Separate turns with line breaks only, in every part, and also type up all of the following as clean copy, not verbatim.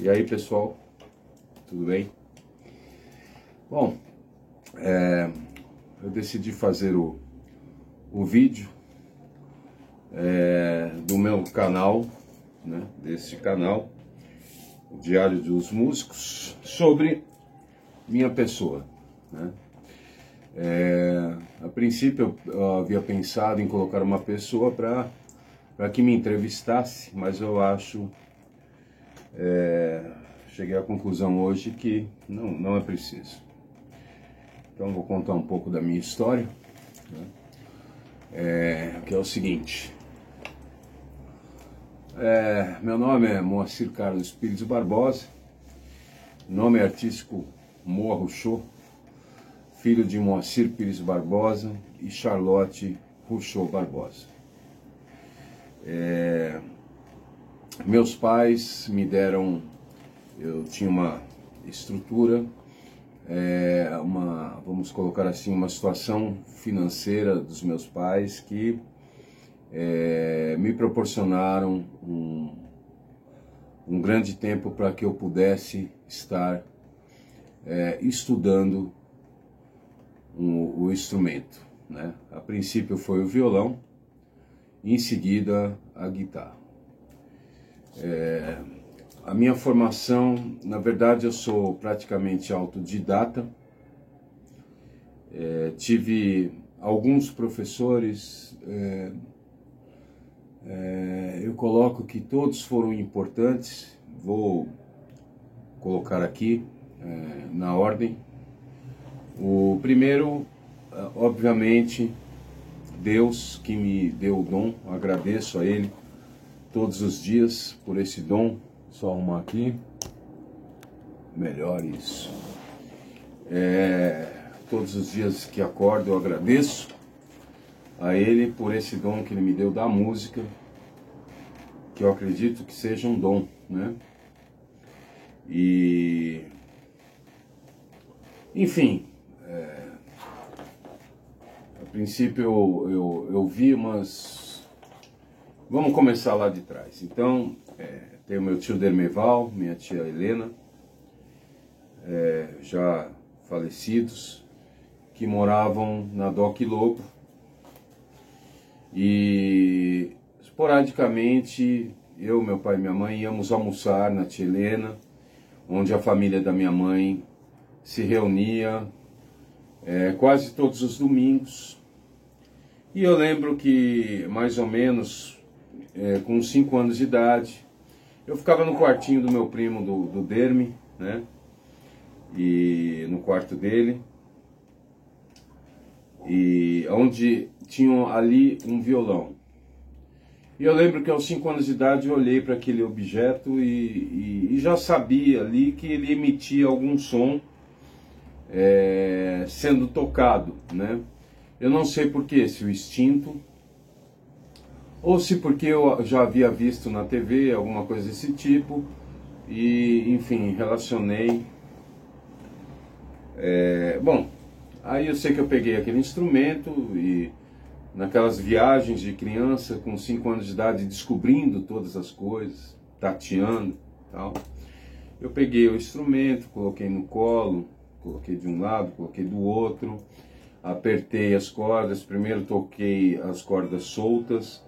E aí, pessoal, tudo bem? Bom, eu decidi fazer o vídeo do meu canal, né, desse canal, o Diário dos Músicos, sobre minha pessoa, né? A princípio eu havia pensado em colocar uma pessoa para que me entrevistasse, mas eu acho, cheguei à conclusão hoje que não é preciso. Então vou contar um pouco da minha história, né? Que é o seguinte. Meu nome é Moacir Carlos Pires Barbosa, nome artístico Moa Ruchot, filho de Moacir Pires Barbosa e Charlotte Ruchot Barbosa. Meus pais me deram, eu tinha uma estrutura, vamos colocar assim, uma situação financeira dos meus pais que me proporcionaram um grande tempo para que eu pudesse estar estudando o instrumento, né? A princípio foi o violão, em seguida a guitarra. A minha formação, na verdade, eu sou praticamente autodidata. Tive alguns professores, eu coloco que todos foram importantes, vou colocar aqui na ordem. O primeiro, obviamente, Deus que me deu o dom, agradeço a Ele todos os dias por esse dom. Só arrumar aqui, melhor isso. Todos os dias que acordo eu agradeço a Ele por esse dom que Ele me deu da música, que eu acredito que seja um dom, né? E, enfim, a princípio eu vi umas... Vamos começar lá de trás. Então, tem o meu tio Dermeval, minha tia Helena, já falecidos, que moravam na Doc Lobo. E esporadicamente eu, meu pai e minha mãe íamos almoçar na tia Helena, onde a família da minha mãe se reunia quase todos os domingos. E eu lembro que mais ou menos com 5 anos de idade, eu ficava no quartinho do meu primo, do Derme, né? E no quarto dele, e onde tinha ali um violão. E eu lembro que aos 5 anos de idade eu olhei para aquele objeto e já sabia ali que ele emitia algum som sendo tocado, né? Eu não sei porquê, se o instinto, ou se porque eu já havia visto na TV alguma coisa desse tipo, e enfim, relacionei. Bom, aí eu sei que eu peguei aquele instrumento e naquelas viagens de criança com 5 anos de idade, descobrindo todas as coisas, tateando e tal, eu peguei o instrumento, coloquei no colo, coloquei de um lado, coloquei do outro, apertei as cordas, primeiro toquei as cordas soltas,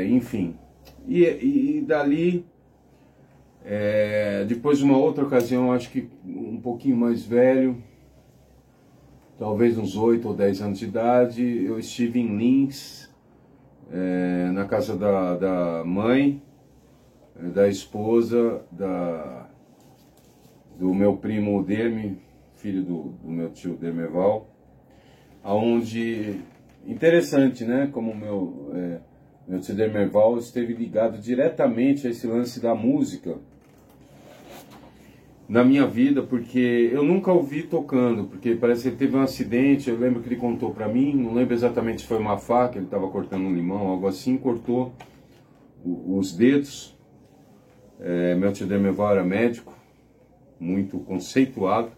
enfim, e dali, depois de uma outra ocasião, acho que um pouquinho mais velho, talvez uns 8 ou 10 anos de idade, eu estive em Lins, na casa da mãe, da esposa do meu primo Derme, filho do meu tio Dermeval, aonde, interessante, né, como meu tio Dermeval esteve ligado diretamente a esse lance da música na minha vida, porque eu nunca ouvi tocando, porque parece que ele teve um acidente, eu lembro que ele contou pra mim, não lembro exatamente se foi uma faca, ele estava cortando um limão, algo assim, cortou os dedos. Meu tio Dermeval era médico, muito conceituado,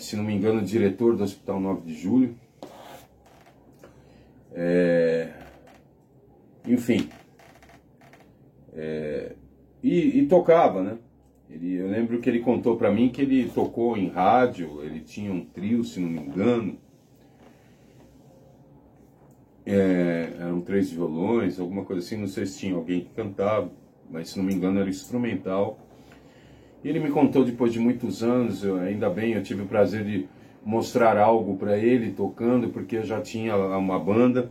se não me engano, diretor do Hospital 9 de Julho. Enfim, e tocava, né? Eu lembro que ele contou para mim que ele tocou em rádio, ele tinha um trio, se não me engano. Eram 3 violões, alguma coisa assim, não sei se tinha alguém que cantava, mas se não me engano era instrumental. E ele me contou depois de muitos anos, ainda bem, eu tive o prazer de mostrar algo para ele tocando, porque eu já tinha uma banda.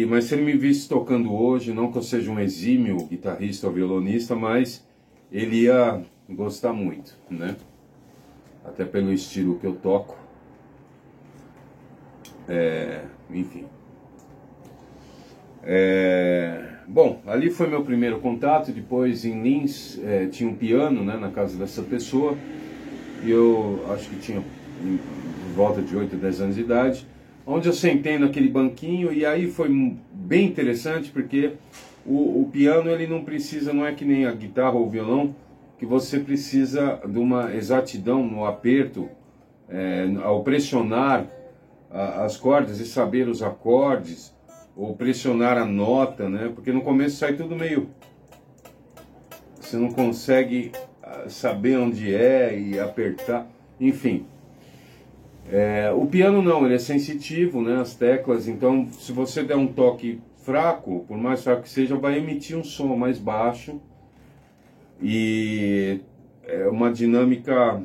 Mas se ele me visse tocando hoje, não que eu seja um exímio guitarrista ou violonista, mas ele ia gostar muito, né? Até pelo estilo que eu toco. Enfim. Bom, ali foi meu primeiro contato. Depois em Lins tinha um piano, né, na casa dessa pessoa. E eu acho que tinha por volta de 8, 10 anos de idade, onde eu sentei naquele banquinho. E aí foi bem interessante, porque o piano, ele não precisa, não é que nem a guitarra ou o violão, que você precisa de uma exatidão no aperto, ao pressionar as cordas e saber os acordes, ou pressionar a nota, né? Porque no começo sai tudo meio... Você não consegue saber onde é e apertar, enfim. O piano não, ele é sensitivo, né? As teclas, então se você der um toque fraco, por mais fraco que seja, vai emitir um som mais baixo. E é uma dinâmica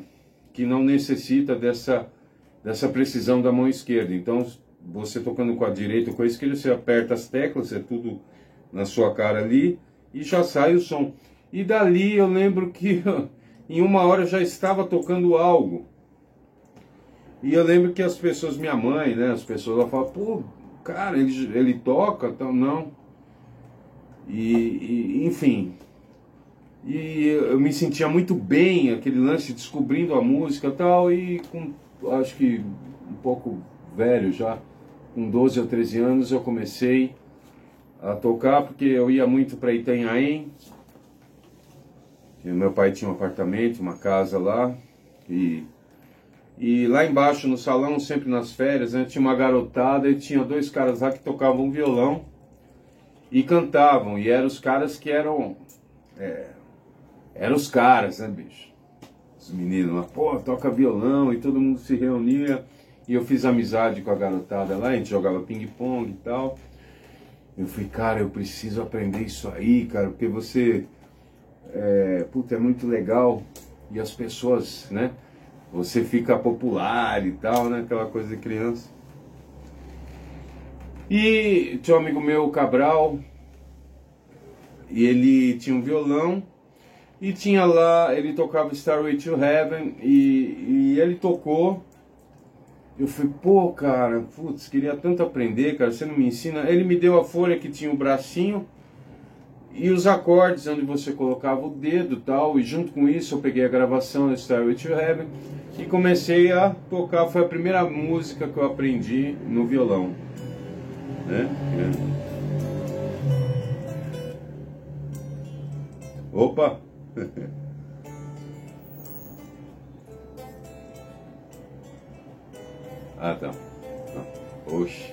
que não necessita dessa precisão da mão esquerda. Então, você tocando com a direita ou com a esquerda, você aperta as teclas, é tudo na sua cara ali, e já sai o som. E dali eu lembro que em 1 hora eu já estava tocando algo. E eu lembro que as pessoas, minha mãe, né, as pessoas, ela falam, pô, cara, ele toca, então não. Enfim... E eu me sentia muito bem, aquele lance, descobrindo a música e tal, e acho que um pouco velho já, com 12 ou 13 anos, eu comecei a tocar, porque eu ia muito para Itanhaém. Meu pai tinha um apartamento, uma casa lá, e lá embaixo no salão, sempre nas férias, né, tinha uma garotada e tinha 2 caras lá que tocavam violão e cantavam, e eram os caras que eram os caras, né, bicho? Os meninos lá, pô, toca violão, e todo mundo se reunia. E eu fiz amizade com a garotada lá, a gente jogava ping-pong e tal. Eu fui, cara, eu preciso aprender isso aí, cara, porque você... puta, é muito legal. E as pessoas, né? Você fica popular e tal, né? Aquela coisa de criança. E tinha um amigo meu, Cabral, e ele tinha um violão. E tinha lá, ele tocava Starway to Heaven, e ele tocou. Eu falei, pô, cara, putz, queria tanto aprender, cara, você não me ensina? Ele me deu a folha que tinha o bracinho e os acordes onde você colocava o dedo e tal, e junto com isso eu peguei a gravação da Starway to Heaven e comecei a tocar. Foi a primeira música que eu aprendi no violão, né? Opa! Ah, tá. Oxe.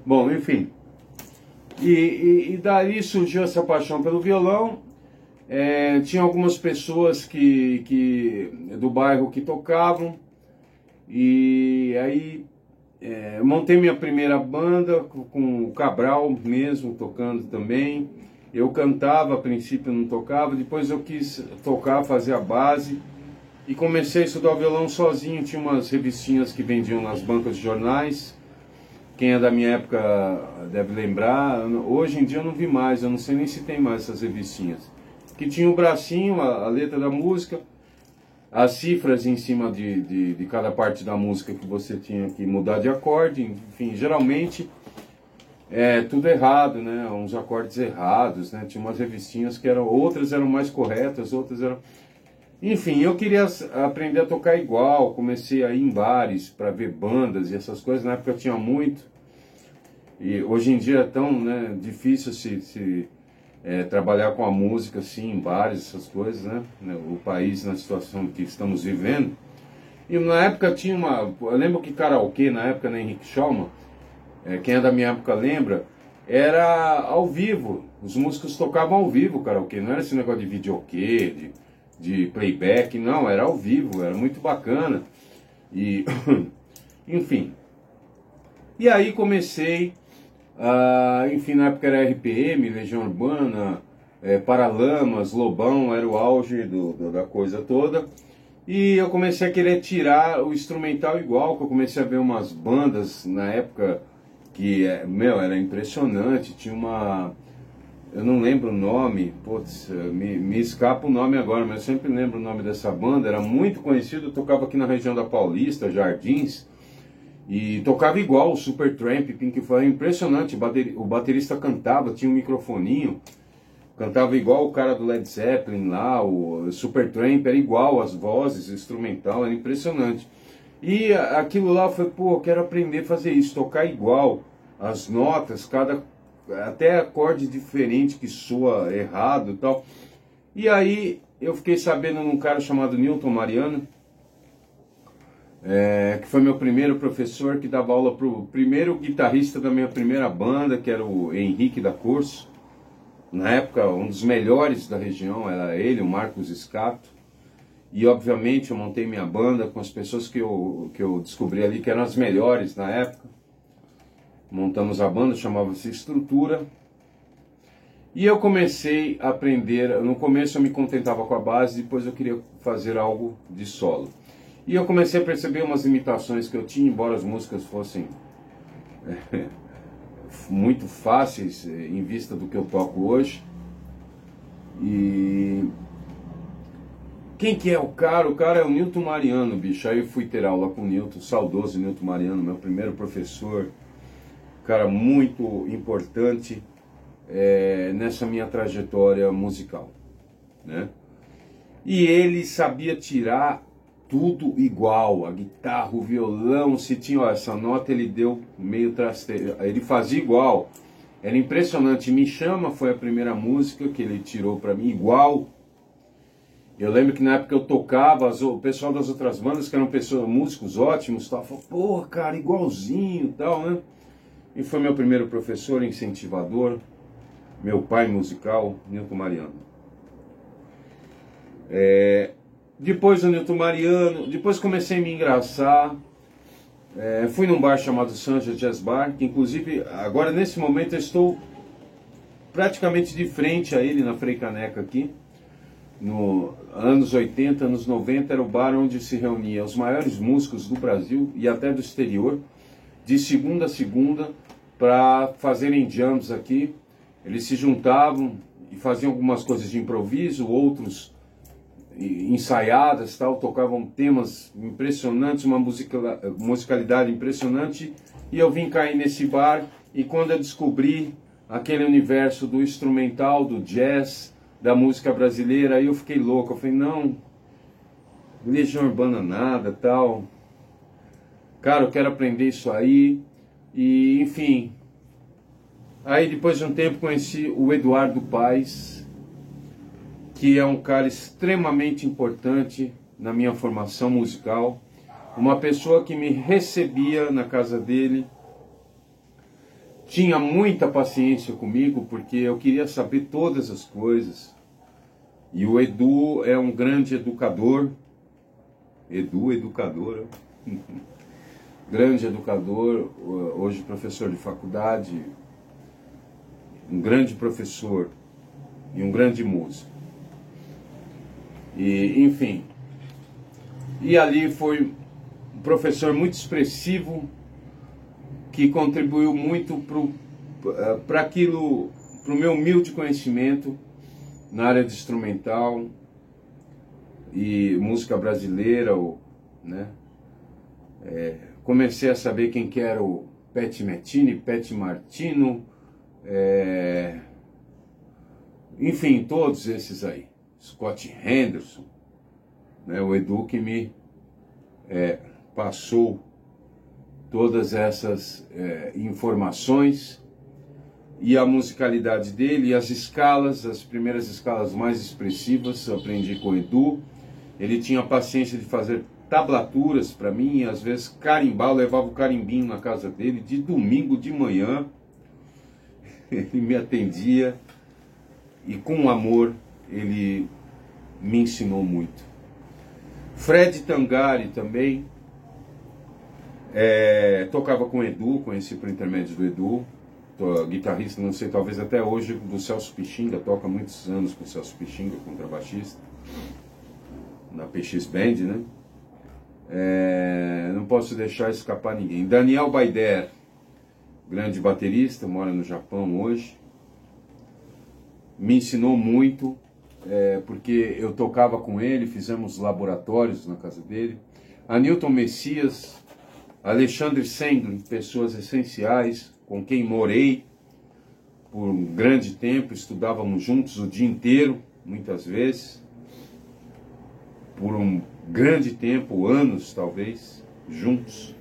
Bom, enfim. E daí surgiu essa paixão pelo violão. Tinha algumas pessoas do bairro que tocavam. E aí montei minha primeira banda com o Cabral mesmo, tocando também. Eu cantava, a princípio não tocava, depois eu quis tocar, fazer a base. E comecei a estudar violão sozinho. Tinha umas revistinhas que vendiam nas bancas de jornais. Quem é da minha época deve lembrar. Hoje em dia eu não vi mais, eu não sei nem se tem mais essas revistinhas. Que tinha o bracinho, a letra da música, as cifras em cima de cada parte da música que você tinha que mudar de acorde. Enfim, geralmente tudo errado, né? Uns acordes errados, né? Tinha umas revistinhas que outras eram mais corretas, outras eram... Enfim, eu queria aprender a tocar igual. Comecei a ir em bares para ver bandas e essas coisas. Na época eu tinha muito. E hoje em dia é tão, né, difícil trabalhar com a música assim, em bares, essas coisas, né? O país, na situação que estamos vivendo. E na época tinha uma... Eu lembro que karaokê, na época, na Henrique Schaumann, quem é da minha época lembra, era ao vivo. Os músicos tocavam ao vivo o karaokê. Não era esse negócio de videokê, de playback, não. Era ao vivo, era muito bacana. E, enfim. E aí comecei, enfim, na época era RPM, Legião Urbana, Paralamas, Lobão, era o auge da coisa toda. E eu comecei a querer tirar o instrumental igual, que eu comecei a ver umas bandas na época que, meu, era impressionante. Tinha uma... Eu não lembro o nome, putz, me escapa o nome agora, mas eu sempre lembro o nome dessa banda. Era muito conhecido, tocava aqui na região da Paulista, Jardins, e tocava igual o Supertramp, Pink Floyd, impressionante. O baterista cantava, tinha um microfoninho, cantava igual o cara do Led Zeppelin lá, o Supertramp, era igual as vozes, o instrumental, era impressionante. E aquilo lá foi, pô, eu quero aprender a fazer isso, tocar igual, as notas, até acorde diferente que soa errado e tal. E aí eu fiquei sabendo num cara chamado Newton Mariano, que foi meu primeiro professor, que dava aula pro primeiro guitarrista da minha primeira banda, que era o Henrique da Corso. Na época, um dos melhores da região era ele, o Marcos Scato. E, obviamente, eu montei minha banda com as pessoas que eu descobri ali, que eram as melhores na época. Montamos a banda, chamava-se Estrutura. E eu comecei a aprender. No começo eu me contentava com a base, depois eu queria fazer algo de solo. E eu comecei a perceber umas limitações que eu tinha, embora as músicas fossem muito fáceis em vista do que eu toco hoje. E quem que é o cara? O cara é o Newton Mariano, bicho. Aí eu fui ter aula com o Newton, saudoso Newton Mariano, meu primeiro professor. Cara muito importante nessa minha trajetória musical, né? E ele sabia tirar tudo igual, a guitarra, o violão, se tinha, ó, essa nota ele deu meio trasteiro, ele fazia igual, era impressionante. Me Chama foi a primeira música que ele tirou pra mim igual. Eu lembro que na época eu tocava, o pessoal das outras bandas, que eram músicos ótimos, tal, falou, pô, cara, igualzinho e tal, né? E foi meu primeiro professor, incentivador, meu pai musical, Newton Mariano. Depois do Newton Mariano, depois comecei a me engraçar, fui num bar chamado Sanja Jazz Bar, que inclusive agora nesse momento eu estou praticamente de frente a ele, na Frei Caneca aqui. No anos 80, anos 90, era o bar onde se reunia os maiores músicos do Brasil e até do exterior, de segunda a segunda, para fazerem jams aqui. Eles se juntavam e faziam algumas coisas de improviso, outros ensaiadas, tal, tocavam temas impressionantes, uma musicalidade impressionante. E eu vim cair nesse bar, e quando eu descobri aquele universo do instrumental, do jazz, da música brasileira, aí eu fiquei louco. Eu falei, não, Legião Urbana nada, tal. Cara, eu quero aprender isso aí. E, enfim. Aí, depois de um tempo, conheci o Eduardo Paes, que é um cara extremamente importante na minha formação musical. Uma pessoa que me recebia na casa dele, tinha muita paciência comigo, porque eu queria saber todas as coisas. E o Edu é um grande educador. Educador. Grande educador, hoje professor de faculdade, um grande professor e um grande músico. E, enfim, e ali foi um professor muito expressivo, que contribuiu muito para aquilo, para o meu humilde conhecimento na área de instrumental e música brasileira, né? Comecei a saber quem que era o Pat Metheny, Pat Martino, enfim, todos esses aí, Scott Henderson, né? O Edu que me passou todas essas informações, e a musicalidade dele, e as escalas, as primeiras escalas mais expressivas, eu aprendi com o Edu. Ele tinha a paciência de fazer tablaturas para mim, às vezes carimbar, eu levava o carimbinho na casa dele, de domingo de manhã, ele me atendia, e com amor ele me ensinou muito. Fred Tangari também, tocava com o Edu, conheci por intermédio do Edu, guitarrista, não sei, talvez até hoje, do Celso Pixinga, toca há muitos anos com o Celso Pixinga, contrabaixista, na PX Band, né? Não posso deixar escapar ninguém. Daniel Baider, grande baterista, mora no Japão hoje, me ensinou muito, porque eu tocava com ele, fizemos laboratórios na casa dele. Anilton Messias, Alexandre Sengler, pessoas essenciais, com quem morei por um grande tempo, estudávamos juntos o dia inteiro, muitas vezes, por um grande tempo, anos talvez, juntos,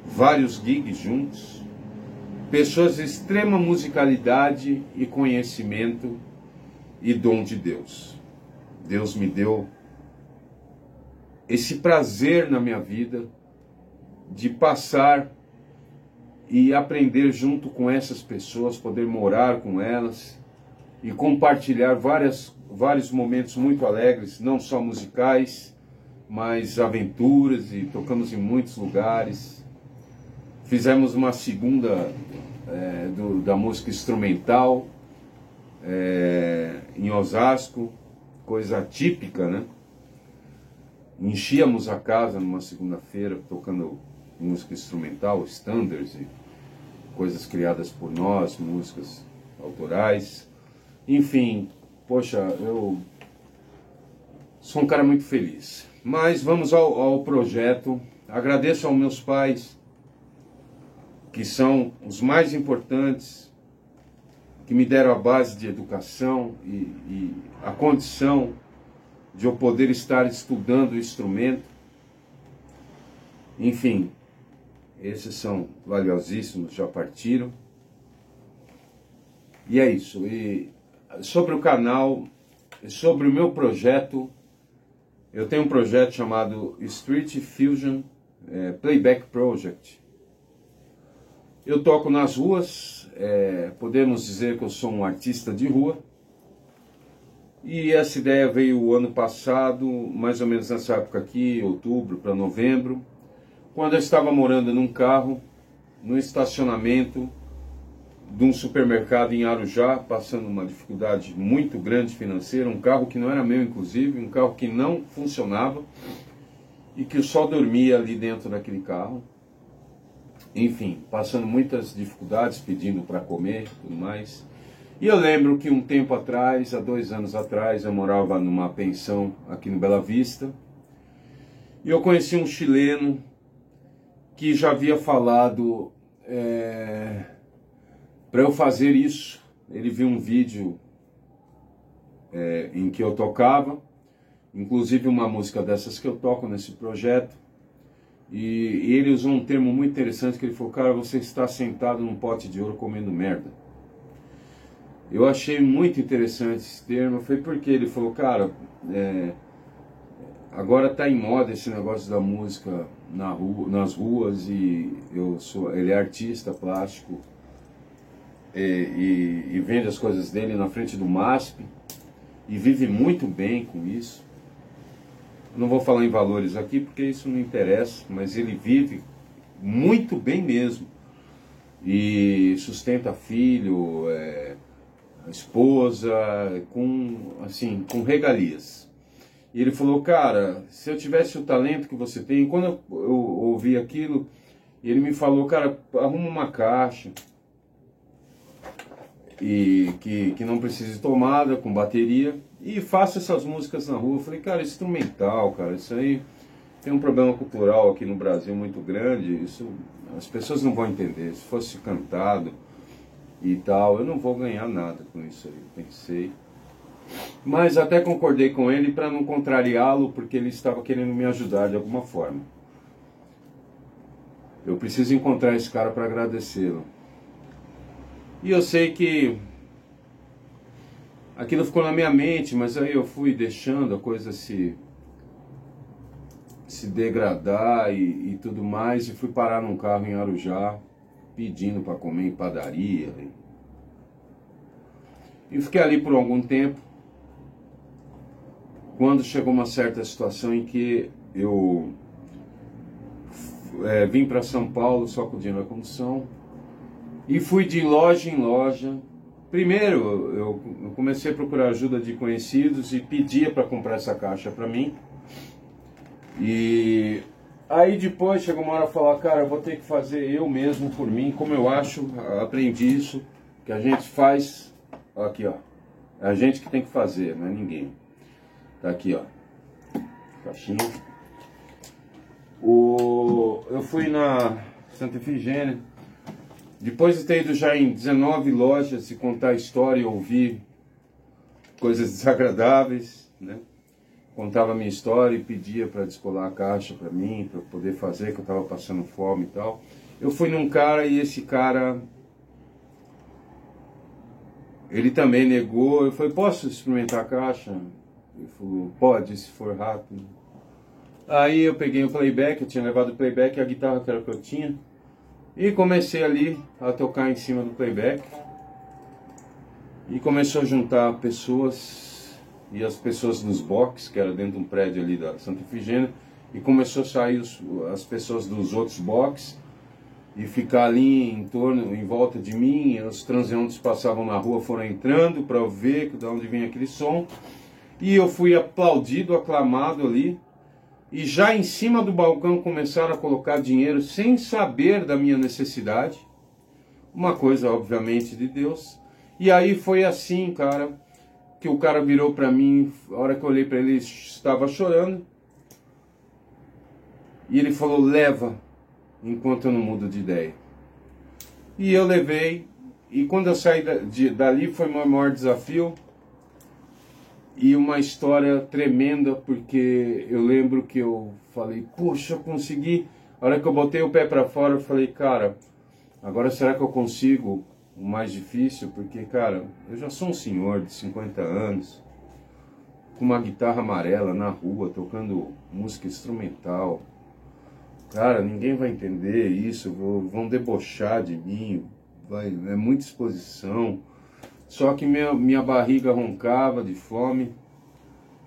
vários gigs juntos, pessoas de extrema musicalidade e conhecimento e dom de Deus. Deus me deu esse prazer na minha vida de passar e aprender junto com essas pessoas, poder morar com elas e compartilhar vários momentos muito alegres, não só musicais, mas aventuras, e tocamos em muitos lugares. Fizemos uma segunda da música instrumental em Osasco, coisa típica, né? Enchíamos a casa numa segunda-feira tocando música instrumental, standards e coisas criadas por nós, músicas autorais. Enfim, poxa, eu sou um cara muito feliz. Mas vamos ao projeto. Agradeço aos meus pais, que são os mais importantes, que me deram a base de educação e a condição de eu poder estar estudando o instrumento. Enfim, esses são valiosíssimos, já partiram. E é isso. E sobre o canal, sobre o meu projeto, eu tenho um projeto chamado Street Fusion Playback Project. Eu toco nas ruas, podemos dizer que eu sou um artista de rua. E essa ideia veio o ano passado, mais ou menos nessa época aqui, outubro para novembro, quando eu estava morando num carro, no estacionamento de um supermercado em Arujá, passando uma dificuldade muito grande financeira, um carro que não era meu inclusive, um carro que não funcionava e que eu só dormia ali dentro daquele carro. Enfim, passando muitas dificuldades, pedindo para comer e tudo mais. E eu lembro que um tempo atrás, há 2 anos atrás, eu morava numa pensão aqui no Bela Vista, e eu conheci um chileno que já havia falado para eu fazer isso. Ele viu um vídeo em que eu tocava, inclusive uma música dessas que eu toco nesse projeto, e ele usou um termo muito interessante, que ele falou: cara, você está sentado num pote de ouro comendo merda. Eu achei muito interessante esse termo. Foi porque ele falou: cara, agora está em moda esse negócio da música nas ruas, e ele é artista plástico e vende as coisas dele na frente do MASP e vive muito bem com isso. Não vou falar em valores aqui porque isso não interessa, mas ele vive muito bem mesmo e sustenta filho, a esposa, com regalias. E ele falou: cara, se eu tivesse o talento que você tem... Quando eu ouvi aquilo, ele me falou: cara, arruma uma caixa e que não precise de tomada, com bateria, e faça essas músicas na rua. Eu falei: cara, instrumental, cara, isso aí tem um problema cultural aqui no Brasil muito grande, isso as pessoas não vão entender. Se fosse cantado e tal, eu não vou ganhar nada com isso aí, pensei. Mas até concordei com ele para não contrariá-lo, porque ele estava querendo me ajudar de alguma forma. Eu preciso encontrar esse cara para agradecê-lo. E eu sei que aquilo ficou na minha mente, mas aí eu fui deixando a coisa se se degradar e tudo mais, e fui parar num carro em Arujá, pedindo para comer em padaria. E fiquei ali por algum tempo, quando chegou uma certa situação em que eu vim para São Paulo só com dinheiro da condução, e fui de loja em loja. Primeiro eu comecei a procurar ajuda de conhecidos e pedia para comprar essa caixa para mim. E aí depois chegou uma hora a falar, cara, eu vou ter que fazer eu mesmo por mim, como eu acho, aprendi isso, que a gente faz, aqui ó, é a gente que tem que fazer, não é ninguém. Tá aqui ó, caixinha. Eu fui na Santa Efigênia, depois de ter ido já em 19 lojas e contar a história e ouvir coisas desagradáveis, né? Contava a minha história e pedia para descolar a caixa para mim, para poder fazer, que eu estava passando fome e tal. Eu fui num cara e esse cara, ele também negou. Eu falei, posso experimentar a caixa? Ele falou, pode, se for rápido. Aí eu peguei o playback, eu tinha levado o playback e a guitarra que era que eu tinha, e comecei ali a tocar em cima do playback. E começou a juntar pessoas, e as pessoas dos boxes, que era dentro de um prédio ali da Santa Efigênia, e começou a sair as pessoas dos outros boxes, e ficar ali em torno, em volta de mim. Os transeuntes passavam na rua, foram entrando para ver de onde vinha aquele som, e eu fui aplaudido, aclamado ali, e já em cima do balcão começaram a colocar dinheiro sem saber da minha necessidade, uma coisa obviamente de Deus. E aí foi assim, cara, que o cara virou pra mim, a hora que eu olhei pra ele, ele estava chorando, e ele falou, leva, enquanto eu não mudo de ideia. E eu levei, e quando eu saí dali foi o meu maior desafio, e uma história tremenda, porque eu lembro que eu falei, poxa, eu consegui. A hora que eu botei o pé pra fora, eu falei, cara, agora será que eu consigo o mais difícil? Porque, cara, eu já sou um senhor de 50 anos, com uma guitarra amarela na rua, tocando música instrumental. Cara, ninguém vai entender isso, vão debochar de mim, é muita exposição. Só que minha barriga roncava de fome.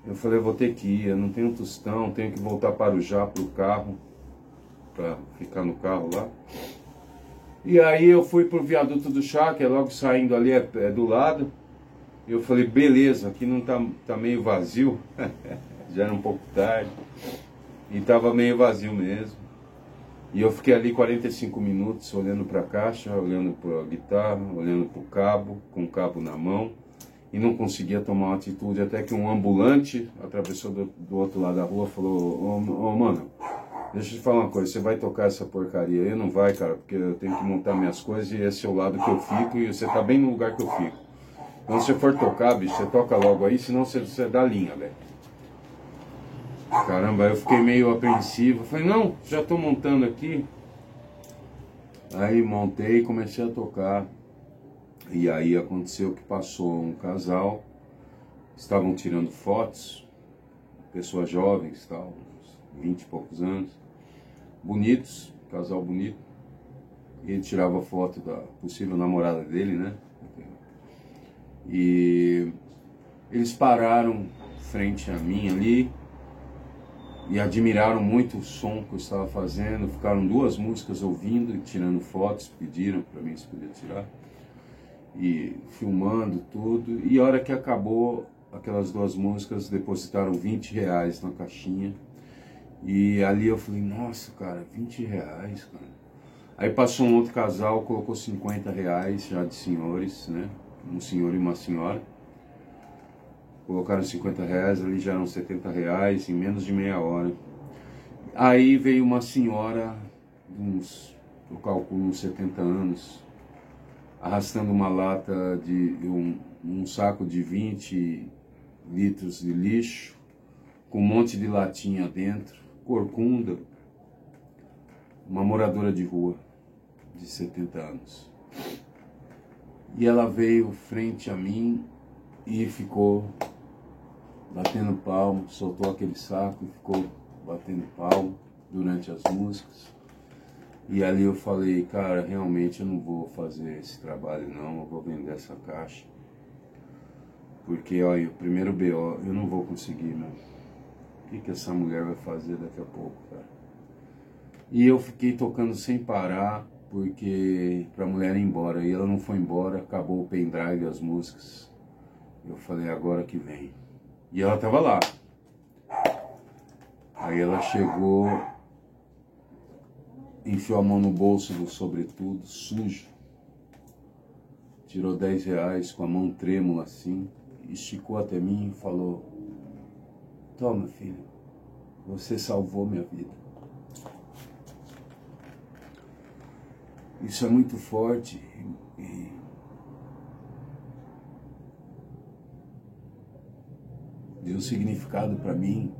Eu falei, eu vou ter que ir, eu não tenho tostão, tenho que voltar para Arujá, pro carro, para ficar no carro lá. E aí eu fui pro viaduto do chá, que é logo saindo ali, é do lado. Eu falei, beleza, aqui não tá meio vazio. Já era um pouco tarde. E tava meio vazio mesmo. E eu fiquei ali 45 minutos olhando para a caixa, olhando para a guitarra, olhando para o cabo, com o cabo na mão, e não conseguia tomar uma atitude, até que um ambulante atravessou do outro lado da rua e falou, ô mano, deixa eu te falar uma coisa, você vai tocar essa porcaria aí? Não vai, cara, porque eu tenho que montar minhas coisas e esse é o lado que eu fico e você tá bem no lugar que eu fico. Então se você for tocar, bicho, você toca logo aí, senão você dá linha, velho. Caramba, eu fiquei meio apreensivo. Falei, não, já estou montando aqui. Aí montei e comecei a tocar. E aí aconteceu que passou um casal, estavam tirando fotos, pessoas jovens, tal, uns 20 e poucos anos, bonitos, casal bonito. E ele tirava foto da possível namorada dele, né? E eles pararam frente a mim ali, e admiraram muito o som que eu estava fazendo, ficaram 2 músicas ouvindo e tirando fotos, pediram para mim se podia tirar, e filmando tudo, e a hora que acabou aquelas 2 músicas, depositaram R$20 na caixinha, e ali eu falei, nossa cara, R$20, cara. Aí passou um outro casal, colocou R$50 já de senhores, né, um senhor e uma senhora. Colocaram R$50, ali já eram R$70 em menos de meia hora. Aí veio uma senhora, eu calculo uns 70 anos, arrastando uma lata de um saco de 20 litros de lixo, com um monte de latinha dentro, corcunda, uma moradora de rua de 70 anos. E ela veio frente a mim e ficou batendo palmo, soltou aquele saco e ficou batendo palma durante as músicas. E ali eu falei, cara, realmente eu não vou fazer esse trabalho não, eu vou vender essa caixa. Porque, olha, o primeiro BO, eu não vou conseguir, meu. O que essa mulher vai fazer daqui a pouco, cara? E eu fiquei tocando sem parar, porque pra mulher ir embora. E ela não foi embora, acabou o pendrive, as músicas. Eu falei, agora que vem. E ela tava lá. Aí ela chegou, enfiou a mão no bolso do sobretudo, sujo. Tirou 10 reais com a mão trêmula assim, esticou até mim e falou, toma filho, você salvou minha vida. Isso é muito forte e deu significado para mim.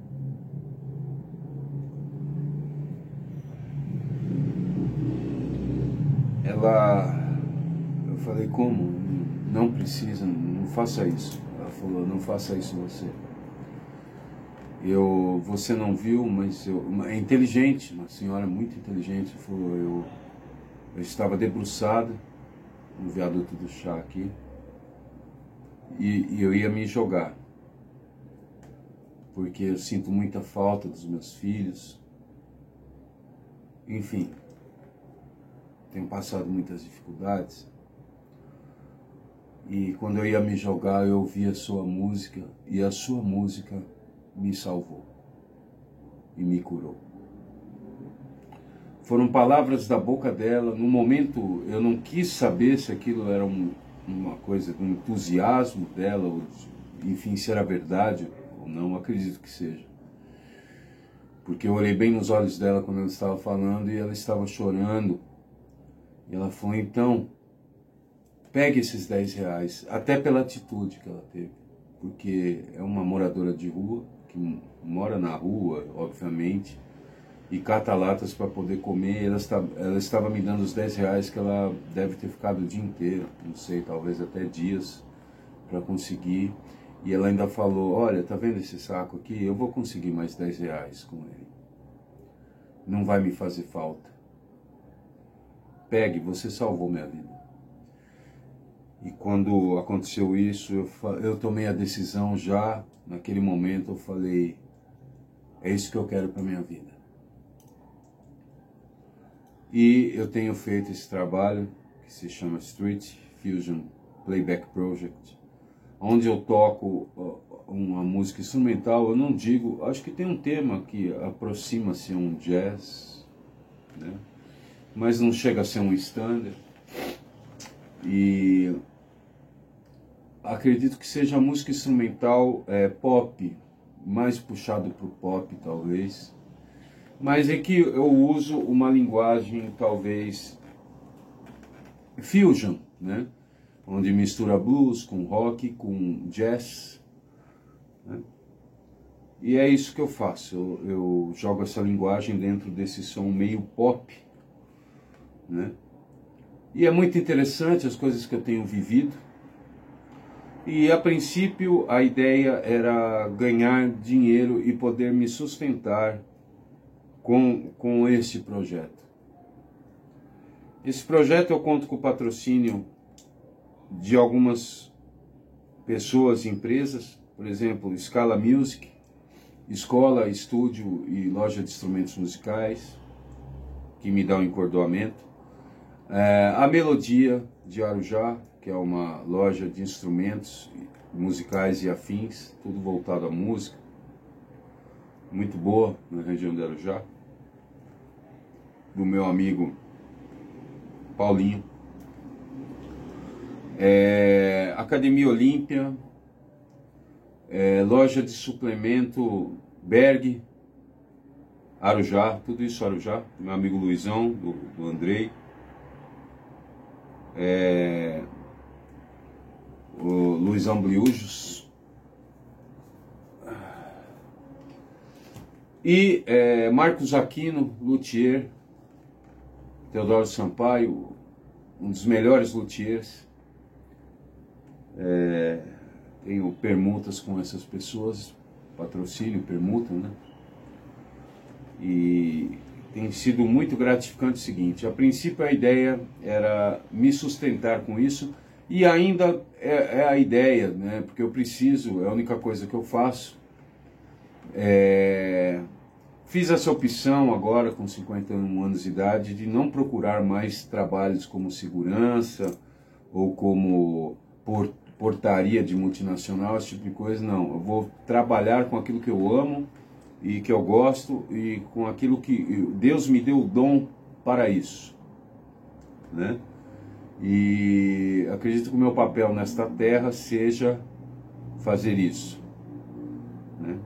Eu falei, como? Não precisa, não faça isso. Ela falou, não faça isso você. Você não viu, mas é inteligente, uma senhora muito inteligente. Falou, eu estava debruçado no viaduto do chá aqui e eu ia me jogar. Porque eu sinto muita falta dos meus filhos. Enfim, tenho passado muitas dificuldades. E quando eu ia me jogar, eu ouvi a sua música, e a sua música me salvou e me curou. Foram palavras da boca dela. No momento, eu não quis saber se aquilo era uma coisa do entusiasmo dela, ou enfim, se era verdade ou não, acredito que seja. Porque eu olhei bem nos olhos dela quando ela estava falando e ela estava chorando. E ela falou, então, pegue esses 10 reais, até pela atitude que ela teve. Porque é uma moradora de rua, que mora na rua, obviamente, e cata latas para poder comer. Ela estava me dando os 10 reais que ela deve ter ficado o dia inteiro, não sei, talvez até dias, para conseguir. E ela ainda falou, olha, tá vendo esse saco aqui? Eu vou conseguir mais 10 reais com ele. Não vai me fazer falta. Pegue, você salvou minha vida. E quando aconteceu isso, eu tomei a decisão já, naquele momento, eu falei, é isso que eu quero para minha vida. E eu tenho feito esse trabalho, que se chama Street Fusion Playback Project, onde eu toco uma música instrumental. Eu não digo, acho que tem um tema que aproxima-se a um jazz, né? Mas não chega a ser um standard. E acredito que seja música instrumental pop, mais puxado para o pop talvez. Mas é que eu uso uma linguagem talvez fusion, né? Onde mistura blues com rock, com jazz, né? E é isso que eu faço, eu jogo essa linguagem dentro desse som meio pop, né? E é muito interessante as coisas que eu tenho vivido. E a princípio a ideia era ganhar dinheiro e poder me sustentar com esse projeto. Esse projeto eu conto com o patrocínio de algumas pessoas e empresas, por exemplo, Scala Music, escola, estúdio e loja de instrumentos musicais, que me dá um encordoamento. A Melodia de Arujá, que é uma loja de instrumentos musicais e afins, tudo voltado à música, muito boa na região de Arujá, do meu amigo Paulinho. Academia Olímpia, loja de suplemento Berg, Arujá, tudo isso Arujá, meu amigo Luizão, do Andrei. O Luizão Bliujos. E Marcos Aquino, luthier, Teodoro Sampaio, um dos melhores luthiers. Tenho permutas com essas pessoas, patrocínio, permuta, né? E tem sido muito gratificante o seguinte: a princípio a ideia era me sustentar com isso, e ainda é a ideia, né? Porque eu preciso, é a única coisa que eu faço. Fiz essa opção agora com 51 anos de idade de não procurar mais trabalhos como segurança ou como portaria de multinacional, esse tipo de coisa. Não, eu vou trabalhar com aquilo que eu amo e que eu gosto, e com aquilo que Deus me deu o dom para isso, né? E acredito que o meu papel nesta terra seja fazer isso, né?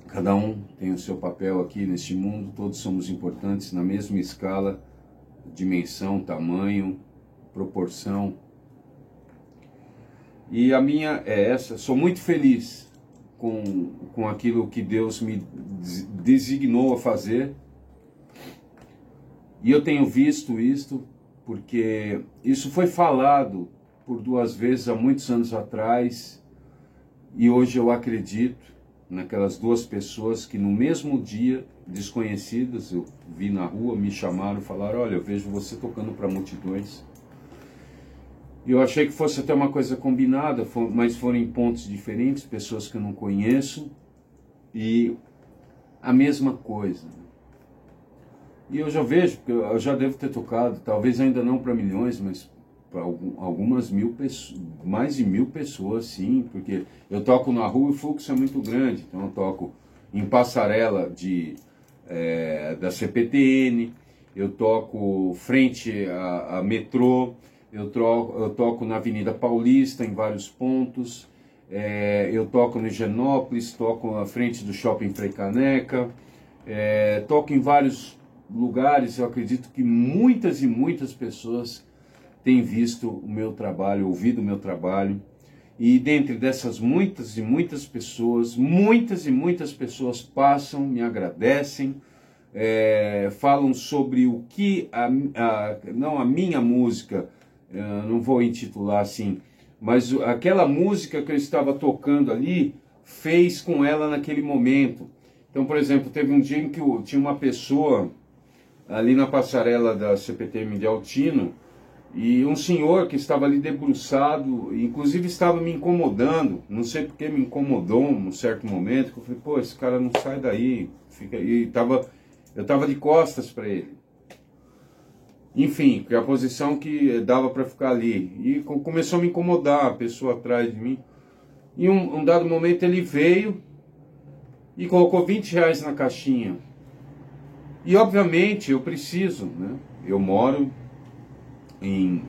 Cada um tem o seu papel aqui neste mundo, todos somos importantes na mesma escala, dimensão, tamanho, proporção. E a minha é essa: sou muito feliz com aquilo que Deus me designou a fazer. E eu tenho visto isto, porque isso foi falado por 2 vezes há muitos anos atrás, e hoje eu acredito naquelas 2 pessoas que no mesmo dia, desconhecidas, eu vi na rua, me chamaram, falaram: olha, eu vejo você tocando para multidões. E eu achei que fosse até uma coisa combinada, mas foram em pontos diferentes, pessoas que eu não conheço, e a mesma coisa. E eu já vejo, porque eu já devo ter tocado, talvez ainda não para milhões, mas para algumas mil pessoas, mais de 1000 pessoas, sim, porque eu toco na rua e o fluxo é muito grande. Então eu toco em passarela da CPTN, eu toco frente a metrô, eu toco na Avenida Paulista em vários pontos, eu toco no Higienópolis, toco à frente do Shopping Frei Caneca, toco em vários lugares. Eu acredito que muitas e muitas pessoas têm visto o meu trabalho, ouvido o meu trabalho, e dentre dessas muitas e muitas pessoas passam, me agradecem, falam sobre o que não a minha música, não vou intitular assim, mas aquela música que eu estava tocando ali fez com ela naquele momento. Então, por exemplo, teve um dia em que tinha uma pessoa ali na passarela da CPTM de Altino, e um senhor que estava ali debruçado, inclusive estava me incomodando, não sei porque me incomodou num certo momento, que eu falei: pô, esse cara não sai daí, fica aí. Eu estava de costas para ele. Enfim, porque a posição que dava para ficar ali. E começou a me incomodar, a pessoa atrás de mim. E um dado momento ele veio e colocou R$20 na caixinha. E obviamente eu preciso, né? Eu moro em